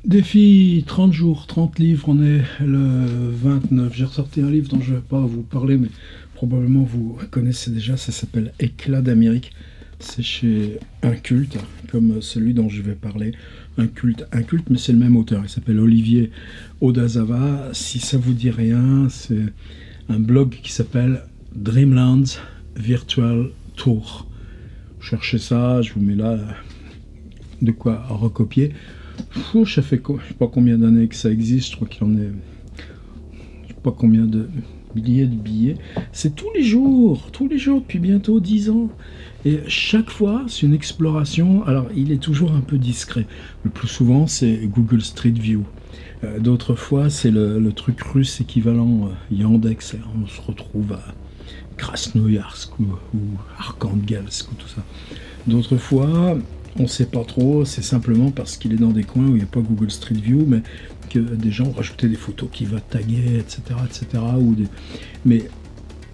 Défi 30 jours, 30 livres, on est le 29. J'ai ressorti un livre dont je ne vais pas vous parler, mais probablement vous connaissez déjà, ça s'appelle Éclat d'Amérique. C'est chez Inculte, comme celui dont je vais parler. Inculte, mais c'est le même auteur. Il s'appelle Olivier Odazawa. Si ça vous dit rien, c'est un blog qui s'appelle Dreamlands Virtual Tour. Cherchez ça, je vous mets là de quoi recopier. Ça fait je sais pas combien d'années que ça existe, je crois qu'il en est je sais pas combien de milliers de billets. C'est tous les jours depuis bientôt 10 ans. Et chaque fois, c'est une exploration. Alors, il est toujours un peu discret. Le plus souvent, c'est Google Street View. D'autres fois, c'est le truc russe équivalent Yandex. On se retrouve à Krasnoyarsk ou Arkhangelsk ou tout ça. D'autres fois, on ne sait pas trop, c'est simplement parce qu'il est dans des coins où il n'y a pas Google Street View, mais que des gens ont rajouté des photos qui va taguer, etc. Mais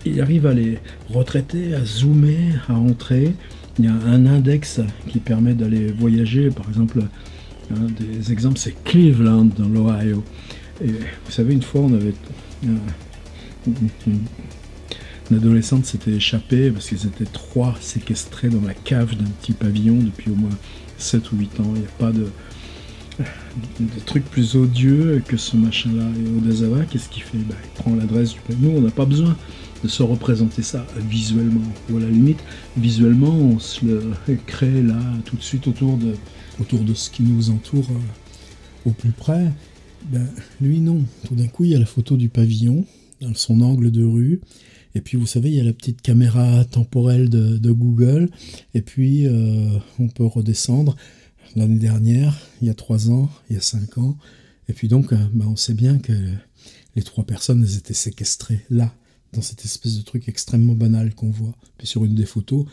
il arrive à les retraiter, à zoomer, à entrer. Il y a un index qui permet d'aller voyager. Par exemple, un des exemples, c'est Cleveland, dans l'Ohio. Et vous savez, une fois, on avait une adolescente s'était échappée parce qu'ils étaient 3 séquestrés dans la cave d'un petit pavillon depuis au moins 7 ou 8 ans. Il n'y a pas de truc plus odieux que ce machin-là. Et Odazawa, qu'est-ce qu'il fait? Il prend l'adresse du pavillon. Nous, on n'a pas besoin de se représenter ça visuellement. Ou à la limite, visuellement, on se le crée là, tout de suite, autour de ce qui nous entoure au plus près. Lui, non. Tout d'un coup, il y a la photo du pavillon, dans son angle de rue. Et puis, vous savez, il y a la petite caméra temporelle de Google. Et puis, on peut redescendre. L'année dernière, il y a 3 ans, il y a 5 ans. Et puis donc, on sait bien que les 3 personnes, elles étaient séquestrées là, dans cette espèce de truc extrêmement banal qu'on voit. Puis sur une des photos,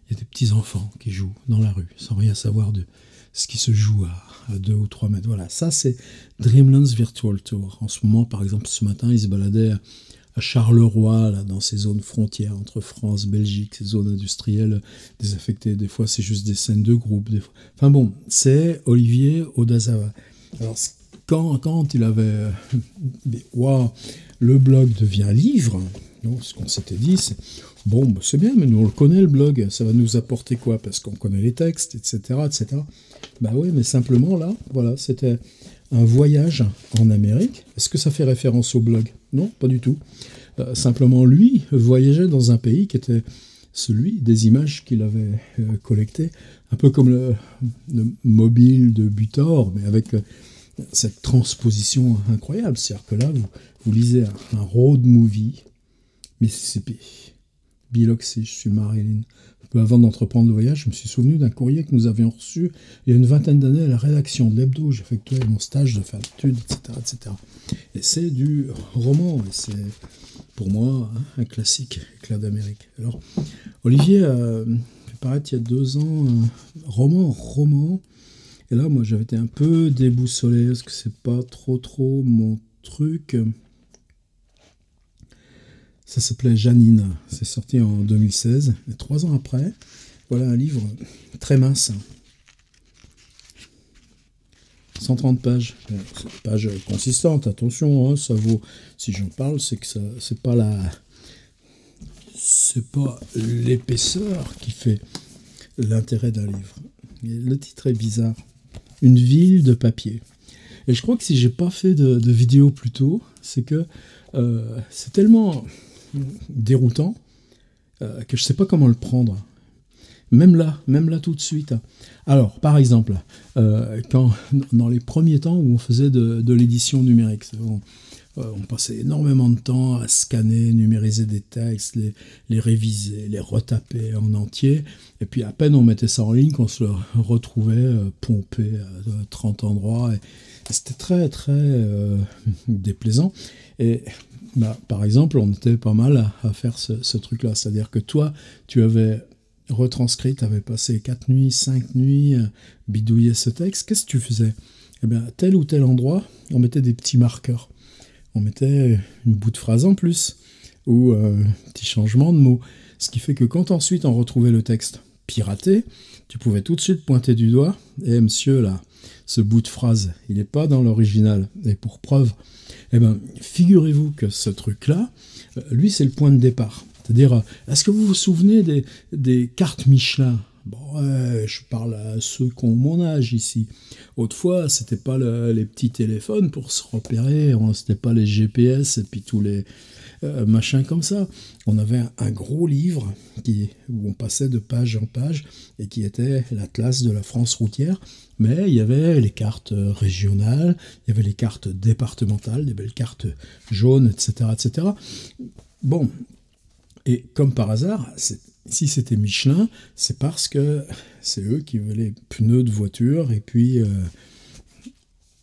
il y a des petits enfants qui jouent dans la rue, sans rien savoir de ce qui se joue à 2 ou 3 mètres. Voilà, ça c'est Dreamlands Virtual Tour. En ce moment, par exemple, ce matin, ils se baladaient à Charleroi, là, dans ces zones frontières entre France, Belgique, ces zones industrielles désaffectées. Des fois, c'est juste des scènes de groupe. Des fois. Enfin bon, c'est Olivier Odazawa. Alors, quand il avait dit, wow, le blog devient livre, donc, ce qu'on s'était dit, c'est bon, c'est bien, mais nous on le connaît le blog, ça va nous apporter quoi? Parce qu'on connaît les textes, etc. Oui, mais simplement là, voilà, c'était un voyage en Amérique. Est-ce que ça fait référence au blog? Non, pas du tout. Simplement, lui voyageait dans un pays qui était celui des images qu'il avait collectées, un peu comme le mobile de Butor, mais avec cette transposition incroyable. C'est-à-dire que là, vous lisez un road movie, Mississippi, Biloxi, je suis Marilyn. Peu avant d'entreprendre le voyage, je me suis souvenu d'un courrier que nous avions reçu il y a une vingtaine d'années à la rédaction de l'hebdo. J'effectuais mon stage de fin d'études, etc. Et c'est du roman, et c'est pour moi un classique, Éclat d'Amérique. Alors, Olivier a fait paraître il y a 2 ans un roman. Et là, moi, j'avais été un peu déboussolé, parce que c'est pas trop mon truc. Ça s'appelait Janine, c'est sorti en 2016, et 3 ans après, voilà un livre très mince, 130 pages, pages consistantes, attention, ça vaut, si j'en parle, c'est que ça, c'est pas l'épaisseur qui fait l'intérêt d'un livre. Le titre est bizarre, Une ville de papier. Et je crois que si j'ai pas fait de vidéo plus tôt, c'est que c'est tellement déroutant que je sais pas comment le prendre. Même là tout de suite. Alors, par exemple, quand dans les premiers temps où on faisait de l'édition numérique, on passait énormément de temps à scanner, numériser des textes, les réviser, les retaper en entier, et puis à peine on mettait ça en ligne qu'on se le retrouvait pompé à 30 endroits, et c'était très déplaisant. Et par exemple, on était pas mal à faire ce truc-là, c'est-à-dire que toi, tu avais retranscrit, tu avais passé 4 nuits, 5 nuits, bidouiller ce texte. Qu'est-ce que tu faisais? Eh bien, tel ou tel endroit, on mettait des petits marqueurs. On mettait une bout de phrase en plus, ou un petit changement de mot. Ce qui fait que quand ensuite on retrouvait le texte piraté, tu pouvais tout de suite pointer du doigt, et monsieur là, ce bout de phrase. Il n'est pas dans l'original. Et pour preuve, eh ben, figurez-vous que ce truc-là, lui, c'est le point de départ. C'est-à-dire, est-ce que vous vous souvenez des cartes Michelin? Bon, ouais, je parle à ceux qui ont mon âge ici. Autrefois, c'était pas les petits téléphones pour se repérer, c'était pas les GPS et puis tous les machins comme ça. On avait un gros livre où on passait de page en page et qui était l'atlas de la France routière. Mais il y avait les cartes régionales, il y avait les cartes départementales, des belles cartes jaunes, etc., etc. Bon, et comme par hasard, si c'était Michelin, c'est parce que c'est eux qui avaient les pneus de voiture et puis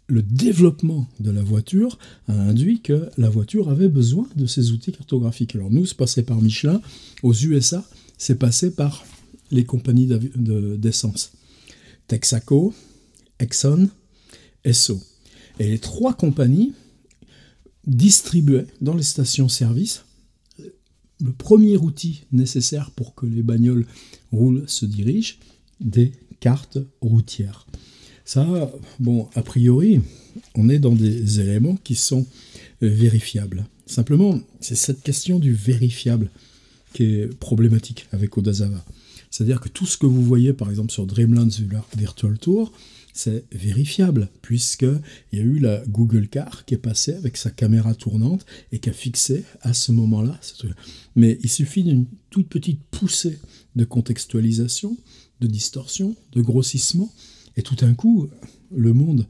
le développement de la voiture a induit que la voiture avait besoin de ces outils cartographiques. Alors nous, c'est passé par Michelin. Aux USA, c'est passé par les compagnies d'essence. Texaco, Exxon, Esso. Et les trois compagnies distribuaient dans les stations-service le premier outil nécessaire pour que les bagnoles roulent, se dirigent, des cartes routières. Ça, bon, a priori, on est dans des éléments qui sont vérifiables. Simplement, c'est cette question du vérifiable qui est problématique avec Odazawa. C'est-à-dire que tout ce que vous voyez, par exemple, sur Dreamlands Virtual Tour, c'est vérifiable, puisqu'il y a eu la Google Car qui est passée avec sa caméra tournante et qui a fixé à ce moment-là ce truc. Mais il suffit d'une toute petite poussée de contextualisation, de distorsion, de grossissement, et tout d'un coup, le monde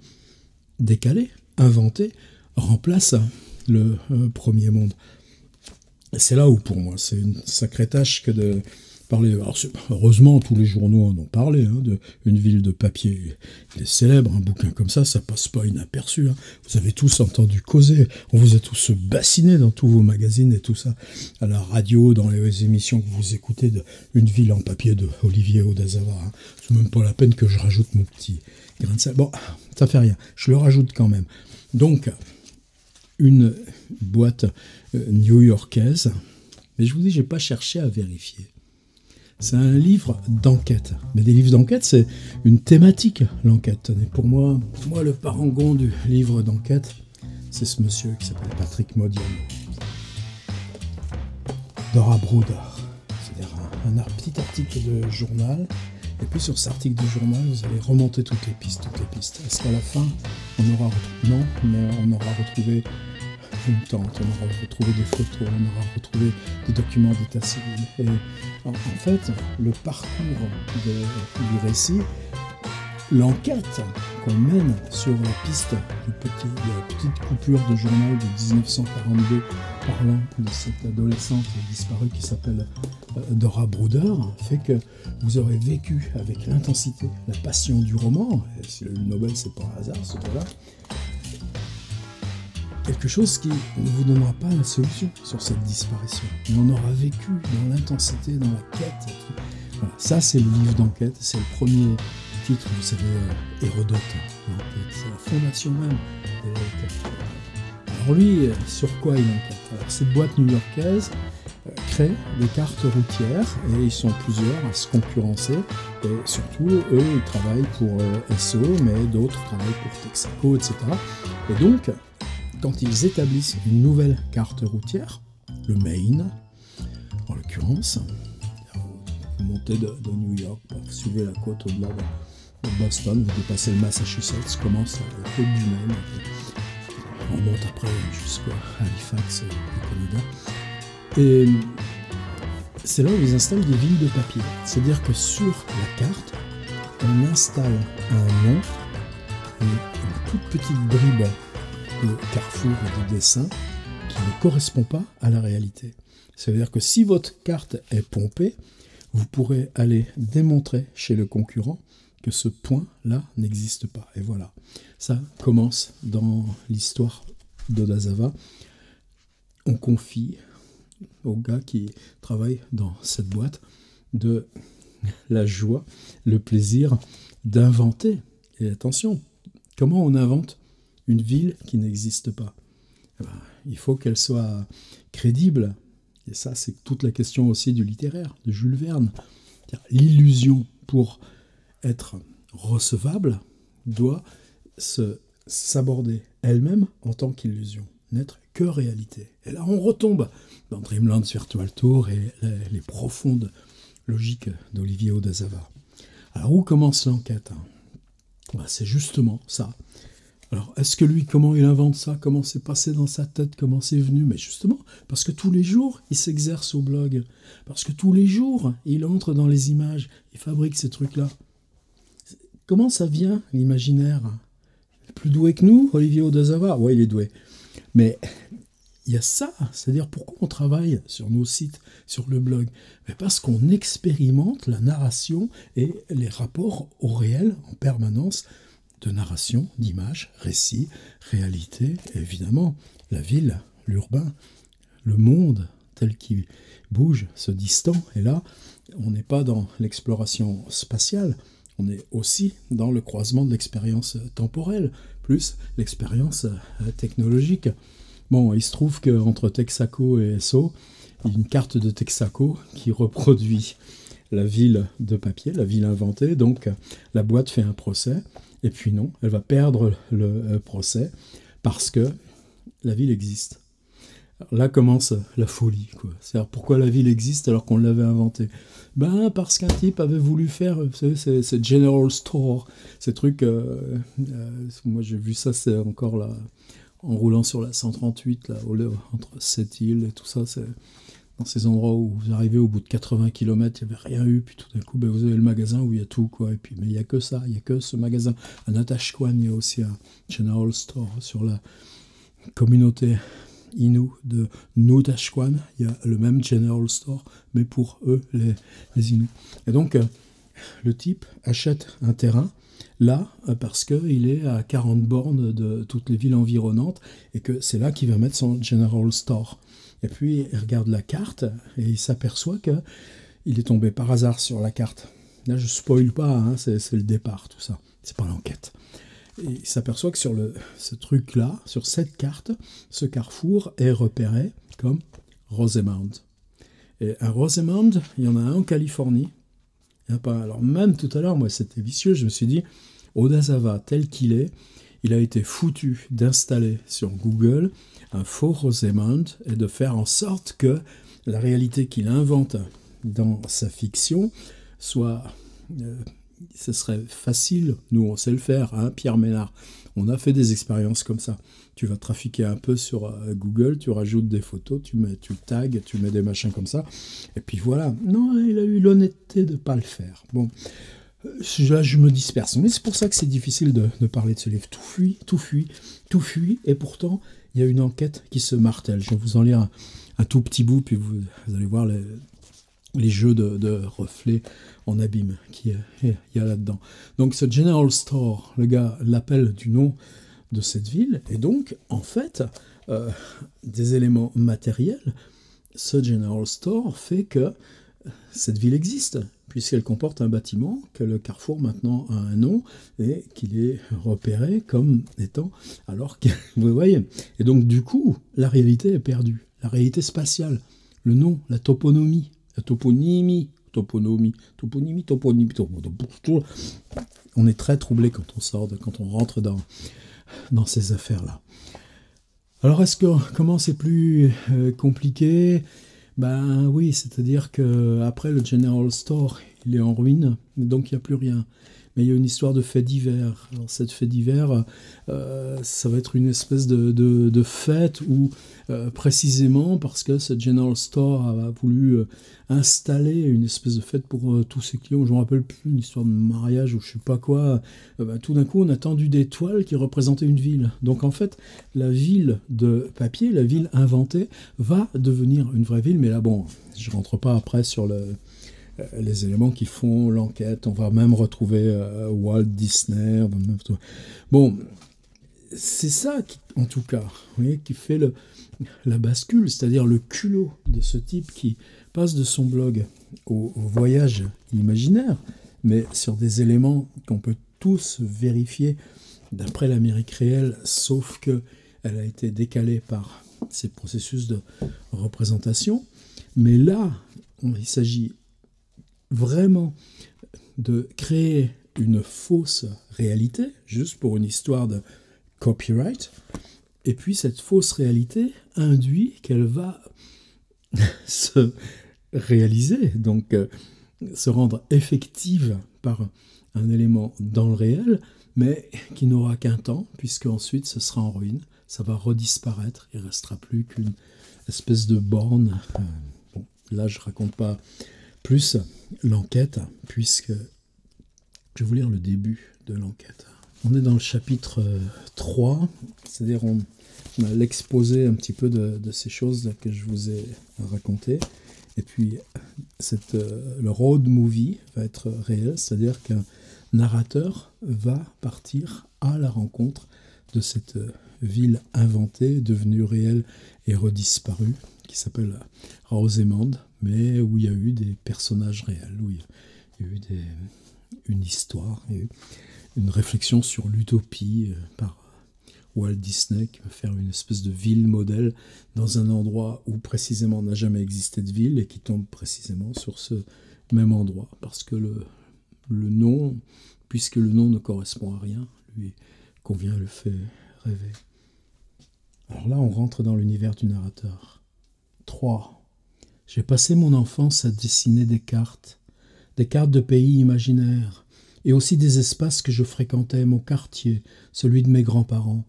décalé, inventé, remplace le premier monde. C'est là où, pour moi, c'est une sacrée tâche que de parler. Alors, heureusement, tous les journaux en ont parlé, une ville de papier. Il est célèbre, un bouquin comme ça passe pas inaperçu. Vous avez tous entendu causer, on vous a tous bassiné dans tous vos magazines et tout ça, à la radio, dans les émissions que vous écoutez, une ville en papier de Olivier Odazawa. C'est même pas la peine que je rajoute mon petit grain de sel. Bon, ça fait rien, je le rajoute quand même. Donc, une boîte new-yorkaise, mais je vous dis, j'ai pas cherché à vérifier. C'est un livre d'enquête. Mais des livres d'enquête, c'est une thématique, l'enquête. Et pour moi, le parangon du livre d'enquête, c'est ce monsieur qui s'appelle Patrick Modiano. Dora Bruder. C'est-à-dire un petit article de journal. Et puis sur cet article de journal, vous allez remonter toutes les pistes. Est-ce qu'à la fin, on aura retrouvé une tente, on aura retrouvé des photos, on aura retrouvé des documents d'état civil. Et en fait, le parcours du récit, l'enquête qu'on mène sur la piste de la petite coupure de journal de 1942 parlant de cette adolescente disparue qui s'appelle Dora Bruder, fait que vous aurez vécu avec l'intensité, la passion du roman, et si le Nobel c'est pas un hasard ce truc-là, quelque chose qui ne vous donnera pas la solution sur cette disparition. Mais on aura vécu dans l'intensité, dans la quête. Voilà. Ça, c'est le livre d'enquête. C'est le premier titre, vous savez, Hérodote. C'est la fondation même de l'enquête. Alors lui, sur quoi il enquête? Alors cette boîte new-yorkaise crée des cartes routières et ils sont plusieurs à se concurrencer. Et surtout, eux, ils travaillent pour SO, mais d'autres travaillent pour Texaco, etc. Et donc, quand ils établissent une nouvelle carte routière, le Maine, en l'occurrence, vous montez de New York, vous suivez la côte au-delà de Boston, vous dépassez le Massachusetts, commence la côte du Maine, on monte après jusqu'à Halifax au Canada. Et c'est là où ils installent des villes de papier. C'est-à-dire que sur la carte, on installe un nom et une toute petite bribe de carrefour et de dessin qui ne correspond pas à la réalité. Ça veut dire que si votre carte est pompée, vous pourrez aller démontrer chez le concurrent que ce point-là n'existe pas. Et voilà, ça commence dans l'histoire d'Odazawa. On confie aux gars qui travaillent dans cette boîte de la joie, le plaisir d'inventer. Et attention, comment on invente une ville qui n'existe pas? Il faut qu'elle soit crédible. Et ça, c'est toute la question aussi du littéraire, de Jules Verne. L'illusion, pour être recevable, doit s'aborder elle-même en tant qu'illusion, n'être que réalité. Et là, on retombe dans Dreamland Virtual Tour et les profondes logiques d'Olivier Odazava. Alors, où commence l'enquête? C'est justement ça. Alors, est-ce que lui, comment il invente ça? Comment c'est passé dans sa tête? Comment c'est venu? Mais justement, parce que tous les jours, il s'exerce au blog. Parce que tous les jours, il entre dans les images. Il fabrique ces trucs-là. Comment ça vient, l'imaginaire? Plus doué que nous, Olivier Odazava? Oui, il est doué. Mais il y a ça. C'est-à-dire, pourquoi on travaille sur nos sites, sur le blog? Mais parce qu'on expérimente la narration et les rapports au réel en permanence, de narration, d'images, récits, réalité, et évidemment, la ville, l'urbain, le monde tel qu'il bouge, se distend. Et là, on n'est pas dans l'exploration spatiale, on est aussi dans le croisement de l'expérience temporelle, plus l'expérience technologique. Bon, il se trouve qu'entre Texaco et SO, il y a une carte de Texaco qui reproduit la ville de papier, la ville inventée, donc la boîte fait un procès. Et puis non, elle va perdre le procès parce que la ville existe. Alors là commence la folie, quoi. C'est-à-dire, pourquoi la ville existe alors qu'on l'avait inventée? Parce qu'un type avait voulu faire, vous savez, ces General Store, ces trucs... moi j'ai vu ça, c'est encore là, en roulant sur la 138, là, entre Sept-Îles et tout ça, c'est... Dans ces endroits où vous arrivez au bout de 80 km, il n'y avait rien eu, puis tout d'un coup, vous avez le magasin où il y a tout, quoi. Et puis, mais il n'y a que ça, il n'y a que ce magasin. À Natashquan, il y a aussi un General Store sur la communauté Innu de Nutashquan. Il y a le même General Store, mais pour eux, les Inuits. Et donc, le type achète un terrain, là, parce qu'il est à 40 bornes de toutes les villes environnantes, et que c'est là qu'il va mettre son General Store. Et puis, il regarde la carte et il s'aperçoit qu'il est tombé par hasard sur la carte. Là, je ne spoil pas, hein, c'est le départ, tout ça. C'est pas l'enquête. Et il s'aperçoit que sur ce truc-là, sur cette carte, ce carrefour est repéré comme Rosemount. Et un Rosemount, il y en a un en Californie. Il y en a pas. Alors même tout à l'heure, moi, c'était vicieux. Je me suis dit, Odazava, tel qu'il est, il a été foutu d'installer sur Google un faux Rosemount et de faire en sorte que la réalité qu'il invente dans sa fiction soit... ce serait facile, nous on sait le faire, hein, Pierre Ménard. On a fait des expériences comme ça. Tu vas trafiquer un peu sur Google, tu rajoutes des photos, tu tags, tu mets des machins comme ça, et puis voilà. Non, il a eu l'honnêteté de ne pas le faire. Bon, là je me disperse. Mais c'est pour ça que c'est difficile de parler de ce livre. Tout fuit, tout fuit, tout fuit, et pourtant il y a une enquête qui se martèle. Je vais vous en lire un tout petit bout, puis vous allez voir les jeux de reflets en abîme qu'il y a là-dedans. Donc ce General Store, le gars l'appelle du nom de cette ville, et donc, en fait, des éléments matériels, ce General Store fait que cette ville existe, puisqu'elle comporte un bâtiment, que le carrefour maintenant a un nom, et qu'il est repéré comme étant... Alors que, vous voyez, et donc du coup, la réalité est perdue, la réalité spatiale, le nom, la toponymie, on est très troublé quand on sort, quand on rentre dans ces affaires-là. Alors, comment c'est plus compliqué? Ben oui, c'est-à-dire qu'après le General Store, il est en ruine, donc il n'y a plus rien. Mais il y a une histoire de fait divers. Alors cette fait divers, ça va être une espèce de fête où, précisément parce que ce General Store a voulu installer une espèce de fête pour tous ses clients, je ne me rappelle plus, une histoire de mariage ou je ne sais pas quoi, tout d'un coup on a tendu des toiles qui représentaient une ville. Donc en fait, la ville de papier, la ville inventée, va devenir une vraie ville, mais là bon, je ne rentre pas après sur les éléments qui font l'enquête. On va même retrouver Walt Disney. Bon, c'est ça, en tout cas, vous voyez, qui fait la bascule, c'est-à-dire le culot de ce type qui passe de son blog au voyage imaginaire, mais sur des éléments qu'on peut tous vérifier d'après l'Amérique réelle, sauf qu'elle a été décalée par ces processus de représentation. Mais là, il s'agit vraiment de créer une fausse réalité, juste pour une histoire de copyright. Et puis cette fausse réalité induit qu'elle va se réaliser, donc se rendre effective par un élément dans le réel, mais qui n'aura qu'un temps, puisque ensuite ce sera en ruine, ça va redisparaître, il ne restera plus qu'une espèce de borne. Bon, là je ne raconte pas plus l'enquête, puisque je vais vous lire le début de l'enquête. On est dans le chapitre 3, c'est-à-dire on a l'exposé un petit peu de ces choses que je vous ai racontées. Et puis le road movie va être réel, c'est-à-dire qu'un narrateur va partir à la rencontre de cette ville inventée, devenue réelle et redisparue, qui s'appelle Rosamond, mais où il y a eu des personnages réels, où il y a eu une histoire, il y a eu une réflexion sur l'utopie par Walt Disney, qui va faire une espèce de ville modèle dans un endroit où précisément n'a jamais existé de ville et qui tombe précisément sur ce même endroit, parce que le nom, puisque le nom ne correspond à rien, lui convient, le fait rêver. Alors là, on rentre dans l'univers du narrateur. 3. J'ai passé mon enfance à dessiner des cartes de pays imaginaires, et aussi des espaces que je fréquentais, mon quartier, celui de mes grands-parents.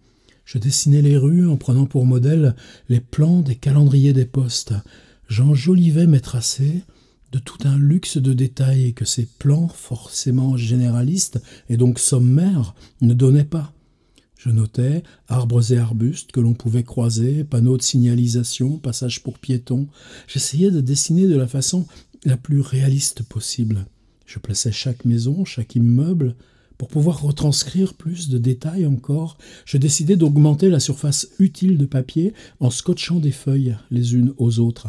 Je dessinais les rues en prenant pour modèle les plans des calendriers des postes. J'enjolivais mes tracés de tout un luxe de détails que ces plans, forcément généralistes et donc sommaires, ne donnaient pas. Je notais arbres et arbustes que l'on pouvait croiser, panneaux de signalisation, passages pour piétons. J'essayais de dessiner de la façon la plus réaliste possible. Je plaçais chaque maison, chaque immeuble. Pour pouvoir retranscrire plus de détails encore, je décidai d'augmenter la surface utile de papier en scotchant des feuilles les unes aux autres.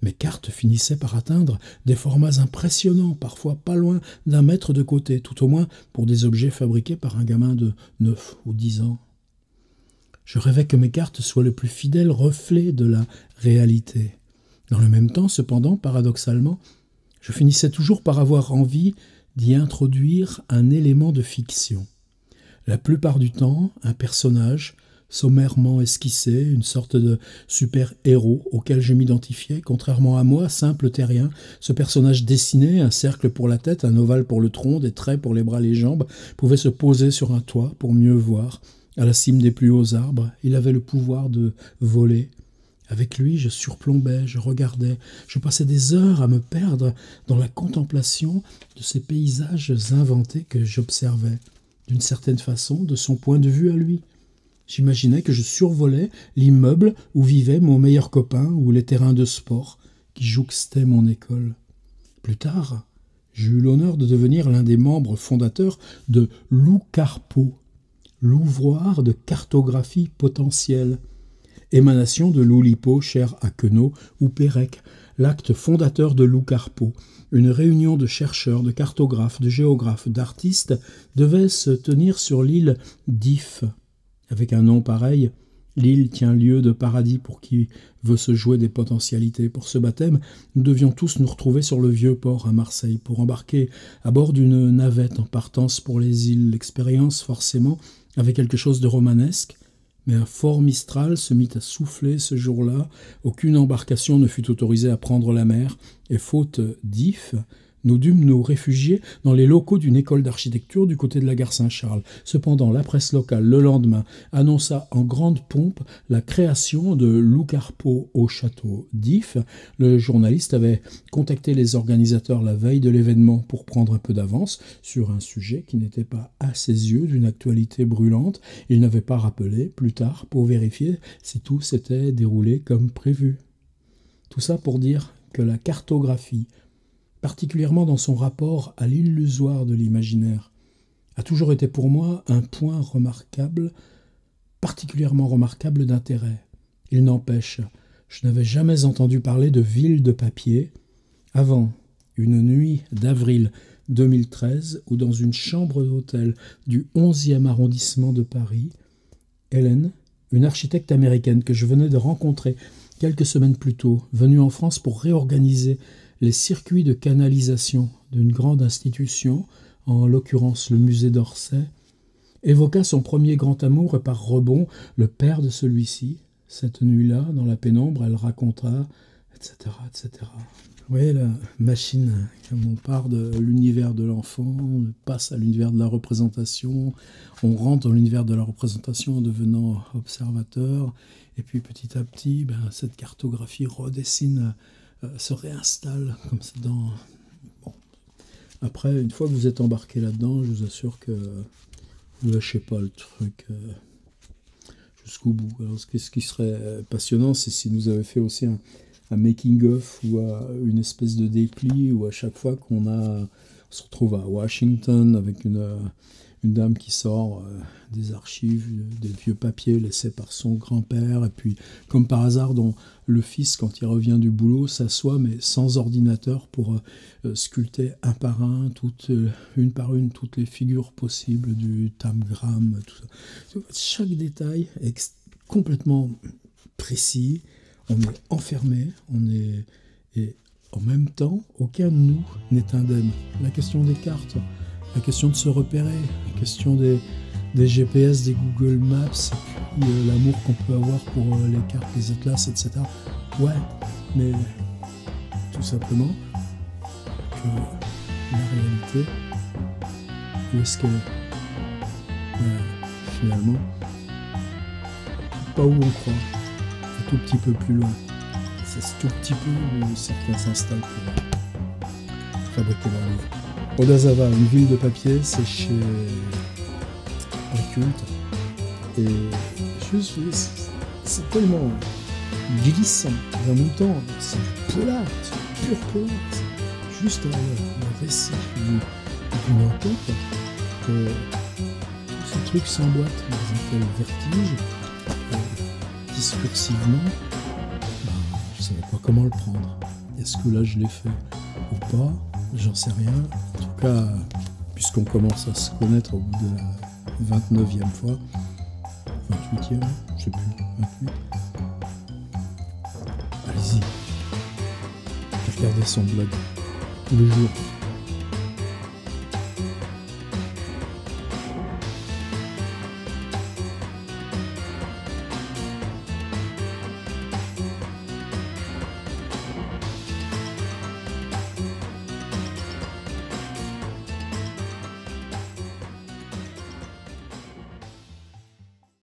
Mes cartes finissaient par atteindre des formats impressionnants, parfois pas loin d'1 mètre de côté, tout au moins pour des objets fabriqués par un gamin de 9 ou 10 ans. Je rêvais que mes cartes soient le plus fidèle reflet de la réalité. Dans le même temps, cependant, paradoxalement, je finissais toujours par avoir envie d'y introduire un élément de fiction. La plupart du temps, un personnage sommairement esquissé, une sorte de super-héros auquel je m'identifiais, contrairement à moi, simple terrien, ce personnage dessiné, un cercle pour la tête, un ovale pour le tronc, des traits pour les bras et les jambes, pouvait se poser sur un toit pour mieux voir. À la cime des plus hauts arbres, il avait le pouvoir de voler. Avec lui, je surplombais, je regardais, je passais des heures à me perdre dans la contemplation de ces paysages inventés que j'observais, d'une certaine façon, de son point de vue à lui. J'imaginais que je survolais l'immeuble où vivait mon meilleur copain ou les terrains de sport qui jouxtaient mon école. Plus tard, j'ai eu l'honneur de devenir l'un des membres fondateurs de l'Oucarpo, l'ouvroir de cartographie potentielle, émanation de l'Oulipo, cher à Queneau, ou Pérec, l'acte fondateur de l'Oucarpo. Une réunion de chercheurs, de cartographes, de géographes, d'artistes devait se tenir sur l'île d'If. Avec un nom pareil, l'île tient lieu de paradis pour qui veut se jouer des potentialités. Pour ce baptême, nous devions tous nous retrouver sur le vieux port à Marseille pour embarquer à bord d'une navette en partance pour les îles. L'expérience, forcément, avait quelque chose de romanesque, mais un fort Mistral se mit à souffler ce jour-là. Aucune embarcation ne fut autorisée à prendre la mer, et faute d'IF, nous dûmes nous réfugier dans les locaux d'une école d'architecture du côté de la gare Saint-Charles. Cependant, la presse locale, le lendemain, annonça en grande pompe la création de l'Oucarpo au château d'If. Le journaliste avait contacté les organisateurs la veille de l'événement pour prendre un peu d'avance sur un sujet qui n'était pas, à ses yeux, d'une actualité brûlante. Il n'avait pas rappelé plus tard pour vérifier si tout s'était déroulé comme prévu. Tout ça pour dire que la cartographie, particulièrement dans son rapport à l'illusoire de l'imaginaire, a toujours été pour moi un point remarquable, particulièrement remarquable d'intérêt. Il n'empêche, je n'avais jamais entendu parler de ville de papier avant une nuit d'avril 2013 où dans une chambre d'hôtel du 11e arrondissement de Paris, Hélène, une architecte américaine que je venais de rencontrer quelques semaines plus tôt, venue en France pour réorganiser les circuits de canalisation d'une grande institution en l'occurrence le musée d'Orsay, évoqua son premier grand amour et par rebond le père de celui-ci. Cette nuit-là, dans la pénombre, elle raconta, etc., etc. Vous voyez, la machine, comme on part de l'univers de l'enfant, on passe à l'univers de la représentation, on rentre dans l'univers de la représentation en devenant observateur, et puis petit à petit, cette cartographie redessine, se réinstalle comme ça dans... Bon. Après, une fois que vous êtes embarqué là-dedans, je vous assure que vous ne lâchez pas le truc jusqu'au bout. Alors, ce qui serait passionnant, c'est si nous avait fait aussi un making-of ou une espèce de dépli où à chaque fois on se retrouve à Washington avec une dame qui sort des archives, des vieux papiers laissés par son grand-père, et puis comme par hasard, dont le fils, quand il revient du boulot, s'assoit mais sans ordinateur pour sculpter un par un, une par une, toutes les figures possibles du tamgram, tout ça. Chaque détail est complètement précis. On est enfermé, et en même temps, aucun de nous n'est indemne. La question des cartes, la question de se repérer, la question des GPS, des Google Maps, puis l'amour qu'on peut avoir pour les cartes, les atlas, etc. Ouais, mais tout simplement que la réalité, où est-ce qu'elle est finalement, pas où on croit. Tout petit peu plus loin. C'est ce tout petit peu où certains s'installent pour fabriquer leur livre. Odazava, une ville de papier, c'est chez Occulte. Et c'est tellement glissant. Et en même temps, c'est du polar, c'est du pur polar. C'est juste le récit d'une enquête que tous ces trucs s'emboîtent dans un tel vertige. Discursivement, je ne savais pas comment le prendre. Est-ce que là je l'ai fait ou pas? J'en sais rien. En tout cas, puisqu'on commence à se connaître au bout de la 29e fois, 28e, je sais plus, 28. Allez-y, regardez son blog tous les jours.